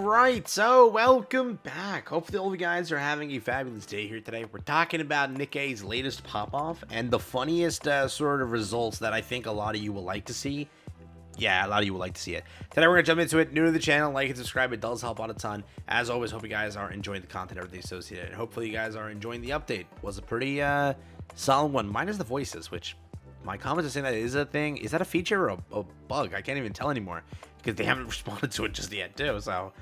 Alright, so welcome back. Hopefully all of you guys are having a fabulous day here today. We're talking about Nikke's latest pop-off and the funniest sort of results that I think a lot of you will like to see. Yeah, a lot of you will like to see it. Today we're going to jump into it. New to the channel, like and subscribe. It does help out a ton. As always, hope you guys are enjoying the content, everything associated. And hopefully you guys are enjoying the update. Was a pretty solid one. Minus the voices, which my comments are saying that is a thing. Is that a feature or a bug? I can't even tell anymore because they haven't responded to it just yet too. So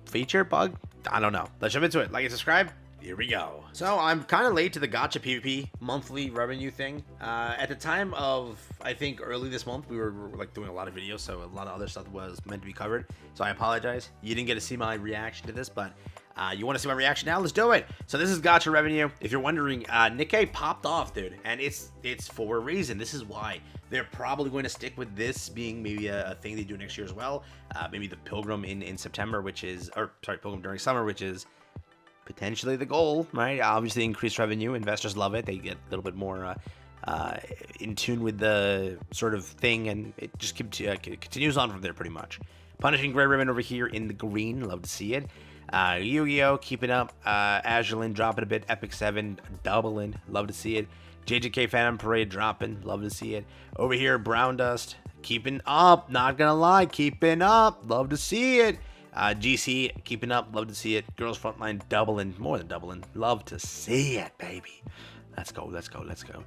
feature, bug, I don't know. Let's jump into it. Like and subscribe. Here we go. So I'm kind of late to the Gacha PvP monthly revenue thing. At the time of, I think early this month, we were like doing a lot of videos, so a lot of other stuff was meant to be covered. So I apologize. You didn't get to see my reaction to this, but you want to see my reaction now? Let's do it. So this is Gacha revenue. If you're wondering, Nikke popped off, dude, and it's for a reason. This is why they're probably going to stick with this being maybe a thing they do next year as well. Maybe the Pilgrim in September, which is, or sorry, Pilgrim during summer, which is potentially the goal, right? Obviously increased revenue, investors love it, they get a little bit more in tune with the sort of thing, and it just continues on from there pretty much. Punishing Grey Ribbon over here in the green, love to see it. Yu-Gi-Oh keeping up, Azulin dropping a bit, Epic 7 doubling, love to see it. JJK Phantom Parade dropping, love to see it. Over here, Brown Dust keeping up, not gonna lie, keeping up, love to see it. GC keeping up, love to see it. Girls Frontline doubling, more than doubling, love to see it, baby. Let's go, let's go, let's go.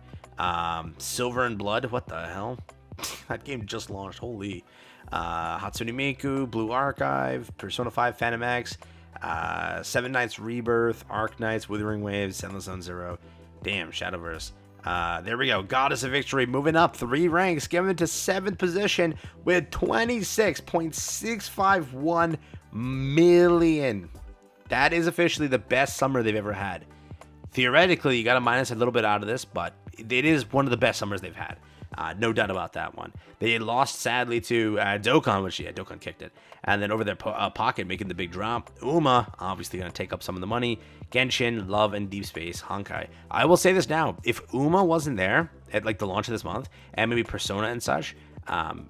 Silver and Blood, what the hell? That game just launched, holy. Hatsune Miku, Blue Archive, Persona 5 Phantom X, Seven Knights Rebirth, Arc Knights, Withering Waves, Endless Zone Zero. Damn, Shadowverse. There we go. Goddess of Victory moving up 3 ranks, given to 7th position with 26.651 million. That is officially the best summer they've ever had. Theoretically, you got to minus a little bit out of this, but it is one of the best summers they've had. No doubt about that one. They lost, sadly, to Dokkan, which, yeah, Dokkan kicked it. And then over their Pocket making the big drop. Uma, obviously going to take up some of the money. Genshin, Love, and Deep Space, Honkai. I will say this now. If Uma wasn't there at like the launch of this month, and maybe Persona and such,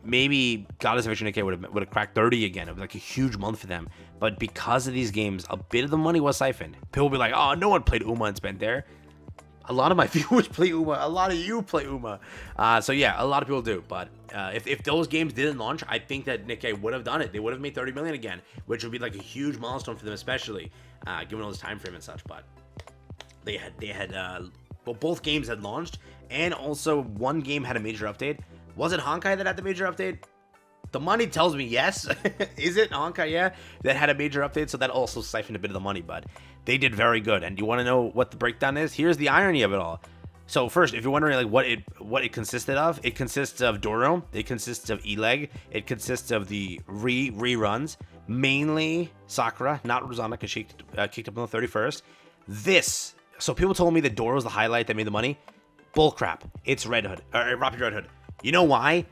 maybe Goddess of Victory Nikke would have cracked 30 again. It was like a huge month for them. But because of these games, a bit of the money was siphoned. People will be like, oh, no one played Uma and spent there. A lot of my viewers play Uma. A lot of you play Uma. So yeah, a lot of people do. But if those games didn't launch, I think that Nikke would have done it. They would have made 30 million again, which would be like a huge milestone for them, especially given all this time frame and such. But they had well, both games had launched, and also one game had a major update. Was it Honkai that had the major update? The money tells me yes. Is it Honkai? Yeah, that had a major update, so that also siphoned a bit of the money, but they did very good. And you want to know what the breakdown is? Here's the irony of it all. So first, if you're wondering like what it consisted of, it consists of Doro, it consists of E-Leg, it consists of the reruns, mainly Sakura, not Rosanna, because she kicked up on the 31st. So people told me that Doro was the highlight that made the money. Bullcrap. It's Red Hood, or Rapid Red Hood. You know why?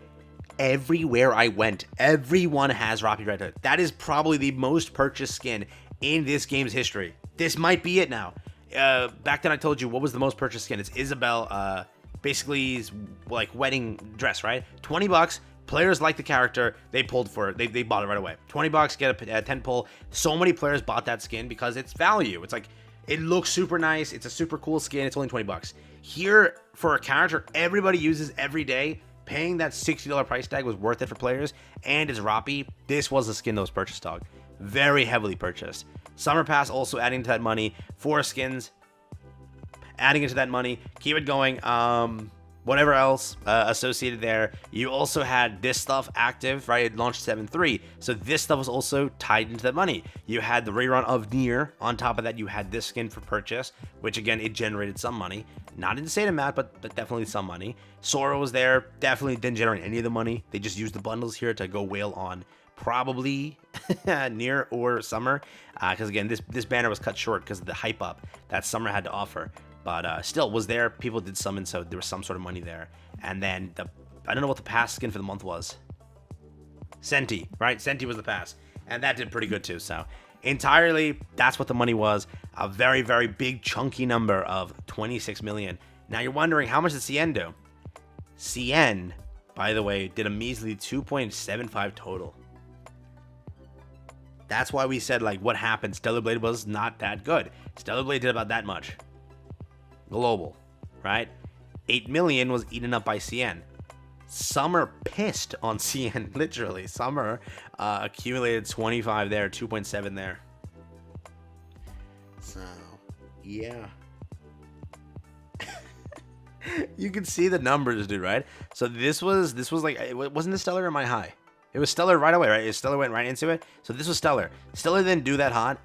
Everywhere I went, everyone has Rapid Red Hood. That is probably the most purchased skin in this game's history. This might be it now. Back then I told you what was the most purchased skin. It's Isabelle, basically like wedding dress, right? 20 bucks. Players like the character. They pulled for it. They bought it right away. 20 bucks, get a 10 pull. So many players bought that skin because it's value. It's like, it looks super nice. It's a super cool skin. It's only 20 bucks. Here, for a character everybody uses every day, paying that $60 price tag was worth it for players, and it's Roppy. This was the skin that was purchased, dog. Very heavily purchased. Summer Pass also adding to that money. 4 skins adding into that money. Keep it going. Whatever else associated there. You also had this stuff active, right? It launched 7.3. So this stuff was also tied into that money. You had the rerun of Nier. On top of that, you had this skin for purchase, which again, it generated some money. Not an insane amount, but definitely some money. Sora was there. Definitely didn't generate any of the money. They just used the bundles here to go whale on probably Nier or Summer. Because again, this banner was cut short because of the hype up that Summer had to offer. But still was there. People did summon, so there was some sort of money there. And then I don't know what the pass skin for the month was. Senti, right? Senti was the pass, and that did pretty good too. So entirely, that's what the money was. A very, very big chunky number of 26 million. Now you're wondering, how much did CN do? CN, by the way, did a measly 2.75 total. That's why we said, like, what happened? Stellar Blade was not that good. Stellar Blade did about that much. Global, right? 8 million was eaten up by CN. Summer pissed on CN, literally. Summer accumulated 25 there, 2.7 there. So, yeah. You can see the numbers, dude, right? So this was like, wasn't the Stellar or my high? It was Stellar right away, right? Stellar went right into it. So this was Stellar. Stellar didn't do that hot.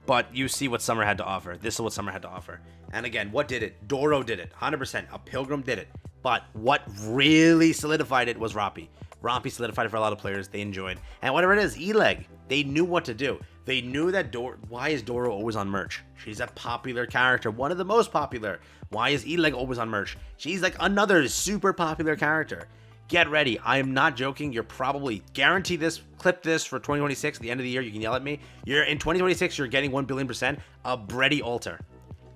But you see what Summer had to offer. This is what Summer had to offer. And again, what did it? Doro did it. 100%. A Pilgrim did it. But what really solidified it was Roppy. Roppy solidified it for a lot of players. They enjoyed. And whatever it is, E-Leg, they knew what to do. They knew that why is Doro always on merch? She's a popular character. One of the most popular. Why is E-Leg always on merch? She's like another super popular character. Get ready. I am not joking. You're probably guaranteed this. Clip this for 2026. At the end of the year, you can yell at me. You're in 2026. You're getting 1 billion% a Breddy altar.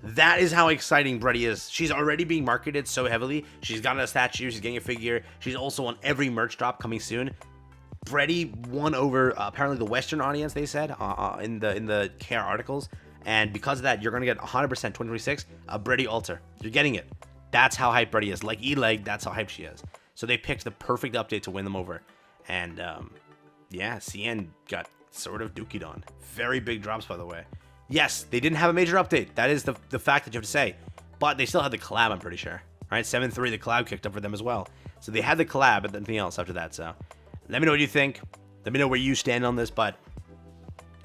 That is how exciting Breddy is. She's already being marketed so heavily. She's gotten a statue. She's getting a figure. She's also on every merch drop coming soon. Breddy won over apparently the Western audience. They said in the KR articles, and because of that, you're gonna get 100% 2026 a Breddy altar. You're getting it. That's how hyped Breddy is. Like E-Leg, that's how hyped she is. So they picked the perfect update to win them over. And, yeah, CN got sort of dookied on. Very big drops, by the way. Yes, they didn't have a major update. That is the fact that you have to say. But they still had the collab, I'm pretty sure. Right? 7-3, the collab kicked up for them as well. So they had the collab, but nothing else after that. So let me know what you think. Let me know where you stand on this. But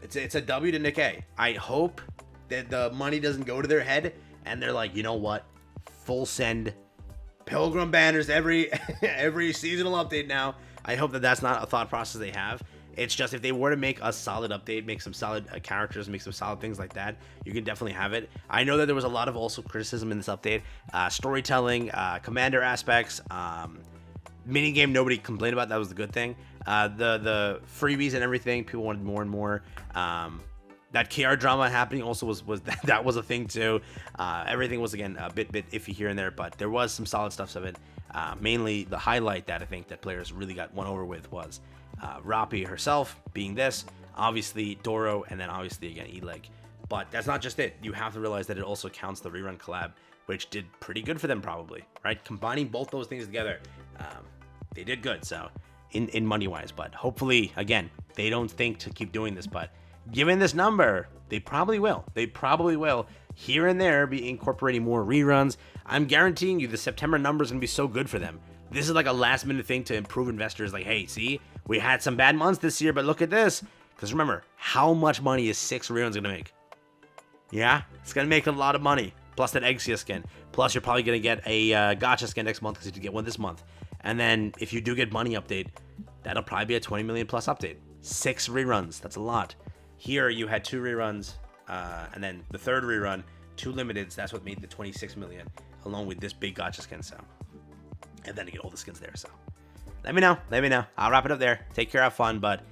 it's a W to Nikke. I hope that the money doesn't go to their head. And they're like, you know what? Full send. Pilgrim banners every seasonal update now. I hope that that's not a thought process they have. It's just if they were to make a solid update, make some solid characters, make some solid things like that, you can definitely have it. I know that there was a lot of also criticism in this update. Storytelling, commander aspects, minigame nobody complained about. That was the good thing. The freebies and everything, people wanted more and more. That KR drama happening also was that was a thing too. Everything was again a bit iffy here and there, but there was some solid stuff of it. Mainly the highlight that I think that players really got won over with was Roppy herself being this, obviously Doro, and then obviously again E-Leg. But that's not just it. You have to realize that it also counts the Rerun collab, which did pretty good for them probably, right? Combining both those things together, they did good. So in money wise, but hopefully again they don't think to keep doing this, but given this number, they probably will. They probably will here and there be incorporating more reruns. I'm guaranteeing you the September number is going to be so good for them. This is like a last minute thing to improve investors. Like, hey, see, we had some bad months this year, but look at this. Because remember, how much money is 6 reruns going to make? Yeah, it's going to make a lot of money. Plus that Exia skin. Plus you're probably going to get a gacha skin next month because you did get one this month. And then if you do get money update, that'll probably be a 20 million plus update. 6 reruns. That's a lot. Here you had 2 reruns, and then the third rerun, 2 limiteds. That's what made the 26 million, along with this big gacha skin. So, and then you get all the skins there. So, let me know. Let me know. I'll wrap it up there. Take care. Have fun. But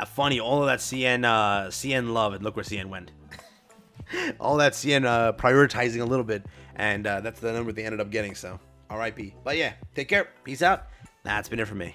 funny, all of that CN love, and look where CN went. All that CN prioritizing a little bit, and that's the number they ended up getting. So, RIP. But yeah, take care. Peace out. That's been it for me.